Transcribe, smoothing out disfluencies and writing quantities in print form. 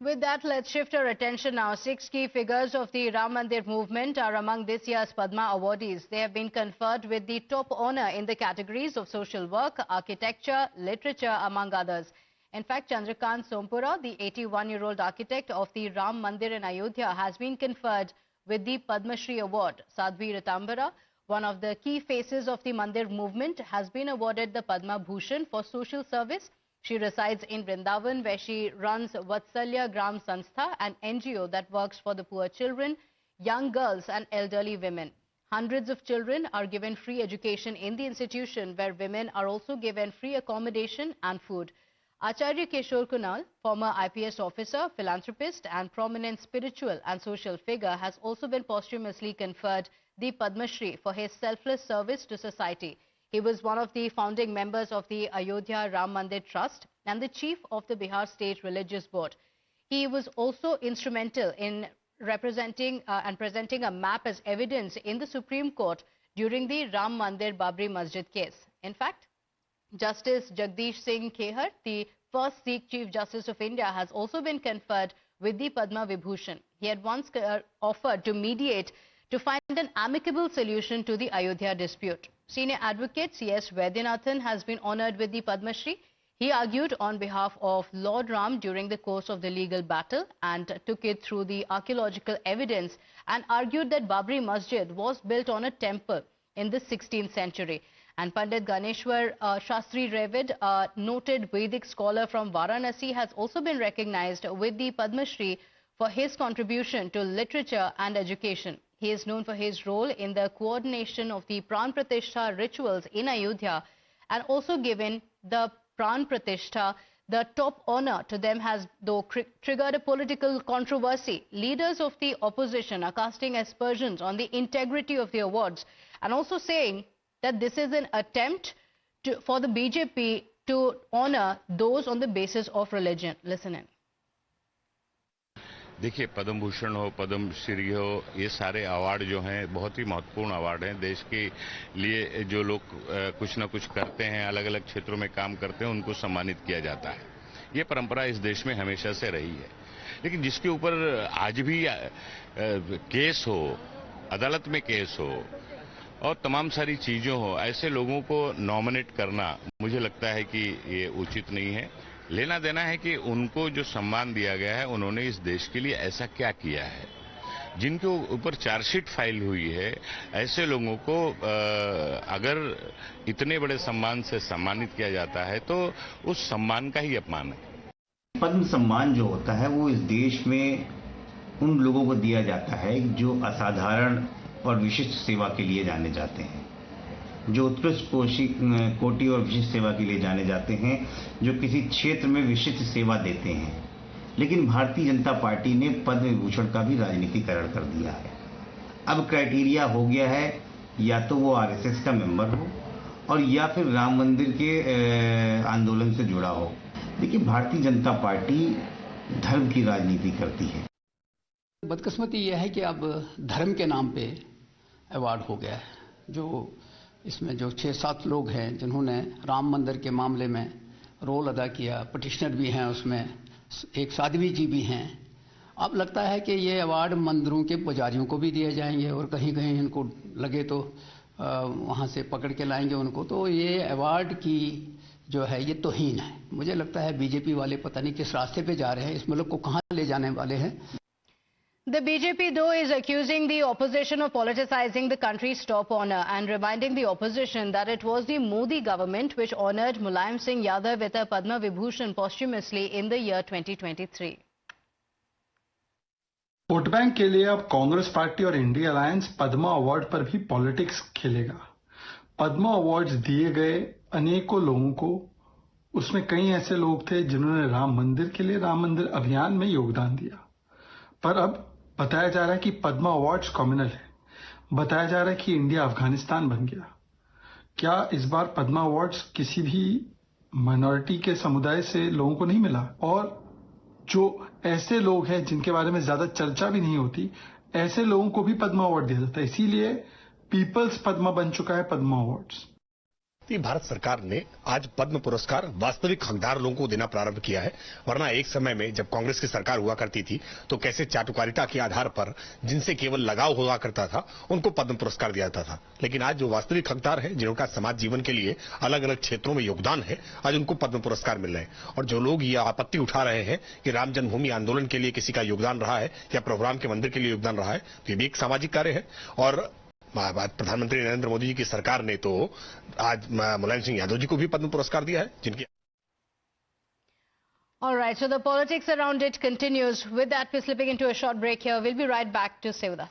With that, let's shift our attention now. 6 key figures of the Ram Mandir movement are among this year's Padma awardees. They have been conferred with the top honor in the categories of social work, architecture, literature, among others. In fact, Chandrakant Sompura, the 81-year-old architect of the Ram Mandir in Ayodhya, has been conferred with the Padma Shri Award. Sadhvi Ratambara, one of the key faces of the Mandir movement, has been awarded the Padma Bhushan for social service. She resides in Vrindavan, where she runs Vatsalya Gram Sanstha, an NGO that works for the poor children, young girls and elderly women. Hundreds of children are given free education in the institution, where women are also given free accommodation and food. Acharya Keshore Kunal, former IPS officer, philanthropist and prominent spiritual and social figure, has also been posthumously conferred the Padma Shri for his selfless service to society. He was one of the founding members of the Ayodhya Ram Mandir Trust and the chief of the Bihar State Religious Board. He was also instrumental in representing and presenting a map as evidence in the Supreme Court during the Ram Mandir Babri Masjid case. In fact, Justice Jagdish Singh Khehar, the first Sikh Chief Justice of India, has also been conferred with the Padma Vibhushan. He had once offered to mediate to find an amicable solution to the Ayodhya dispute. Senior advocate C.S. Vaidyanathan has been honoured with the Padma Shri. He argued on behalf of Lord Ram during the course of the legal battle and took it through the archaeological evidence and argued that Babri Masjid was built on a temple in the 16th century. And Pandit Ganeshwar Shastri Revid, a noted Vedic scholar from Varanasi, has also been recognized with the Padma Shri for his contribution to literature and education. He is known for his role in the coordination of the Pran Pratishtha rituals in Ayodhya, and also given the Pran Pratishtha the top honor to them has though triggered a political controversy. Leaders of the opposition are casting aspersions on the integrity of the awards and also saying that this is an attempt for the BJP to honor those on the basis of religion. Listen in. देखिए, पद्म भूषण हो, पद्म श्री हो, ये सारे award जो हैं बहुत ही महत्वपूर्ण award हैं। देश के लिए जो लोग कुछ न कुछ करते हैं, अलग अलग क्षेत्रों में काम करते हैं, उनको सम्मानित किया जाता है। ये परंपरा इस देश में हमेशा से रही है। लेकिन जिसके ऊपर आज भी केस हो, अदालत में केस हो और तमाम सारी चीजें हो, ऐसे लोगों को नॉमिनेट करना मुझे लगता है कि ये उचित नहीं है। लेना देना है कि उनको जो सम्मान दिया गया है, उन्होंने इस देश के लिए ऐसा क्या किया है। जिनके ऊपर चार्जशीट फाइल हुई है, ऐसे लोगों को अगर इतने बड़े सम्मान से सम्मानित किया जाता है तो उस सम्मान का ही अपमान है। पद्म सम्मान जो होता है वो इस देश में उन लोगों को दिया जाता है जो असाधारण और विशिष्ट सेवा के लिए जाने जाते हैं, जो उत्कृष्ट कोटि और विशिष्ट सेवा के लिए जाने जाते हैं, जो किसी क्षेत्र में विशिष्ट सेवा देते हैं। लेकिन भारतीय जनता पार्टी ने पद्म विभूषण का भी राजनीतिकरण कर दिया है। अब क्राइटेरिया हो गया है या तो वो आरएसएस का मेंबर हो और या फिर राम मंदिर के आंदोलन से जुड़ा हो। देखिए, भारतीय जनता पार्टी धर्म की राजनीति करती है। बदकिस्मती यह है कि अब धर्म के नाम पे अवार्ड हो गया है। जो इसमें जो 6-7 लोग हैं जिन्होंने राम मंदिर के मामले में रोल अदा किया, पिटिशनर भी हैं, उसमें एक साध्वी जी भी हैं। अब लगता है कि ये अवार्ड मंदिरों के पुजारियों को भी दिए जाएंगे और कहीं कहीं इनको लगे तो वहाँ से पकड़ के लाएंगे उनको। तो ये अवार्ड की जो है ये तौहीन है। मुझे लगता है बीजेपी वाले पता नहीं किस रास्ते पे जा रहे हैं, इस मुल्क को कहाँ ले जाने वाले हैं। The BJP, though, is accusing the opposition of politicizing the country's top honor and reminding the opposition that it was the Modi government which honored Mulayam Singh Yadav with a Padma Vibhushan posthumously in the year 2023. Vote bank के लिए अब Congress party और India alliance Padma award पर भी politics खेलेगा। Padma awards दिए गए अनेकों लोगों को, उसमें कई ऐसे लोग थे जिन्होंने राम मंदिर के लिए, राम मंदिर अभियान में योगदान दिया। पर अब बताया जा रहा है कि पद्मा अवार्ड्स कम्युनल है। बताया जा रहा है कि इंडिया अफगानिस्तान बन गया। क्या इस बार पद्मा अवार्ड्स किसी भी माइनॉरिटी के समुदाय से लोगों को नहीं मिला? और जो ऐसे लोग हैं जिनके बारे में ज्यादा चर्चा भी नहीं होती, ऐसे लोगों को भी पद्मा अवार्ड दिया जाता है। इसीलिए पीपल्स पद्मा बन चुका है पद्मा अवार्ड्स। भारत सरकार ने आज पद्म पुरस्कार वास्तविक हकदार लोगों को देना प्रारंभ किया है। वरना एक समय में जब कांग्रेस की सरकार हुआ करती थी तो कैसे चाटुकारिता के आधार पर जिनसे केवल लगाव हुआ करता था उनको पद्म पुरस्कार दिया जाता था, लेकिन आज जो वास्तविक हकदार है, जिनका समाज जीवन के लिए अलग अलग क्षेत्रों में योगदान है, आज उनको पद्म पुरस्कार मिल रहे हैं। और जो लोग ये आपत्ति उठा रहे हैं कि राम जन्मभूमि आंदोलन के लिए किसी का योगदान रहा है या प्रोग्राम के मंदिर के लिए योगदान रहा है, तो ये भी एक सामाजिक कार्य है। और प्रधानमंत्री नरेंद्र मोदी जी की सरकार ने तो आज मुलायम सिंह यादव जी को भी पद्म पुरस्कार दिया है, जिनकी All right, so the politics around it continues. With that, we're slipping into a short break here. We'll be right back to stay with us.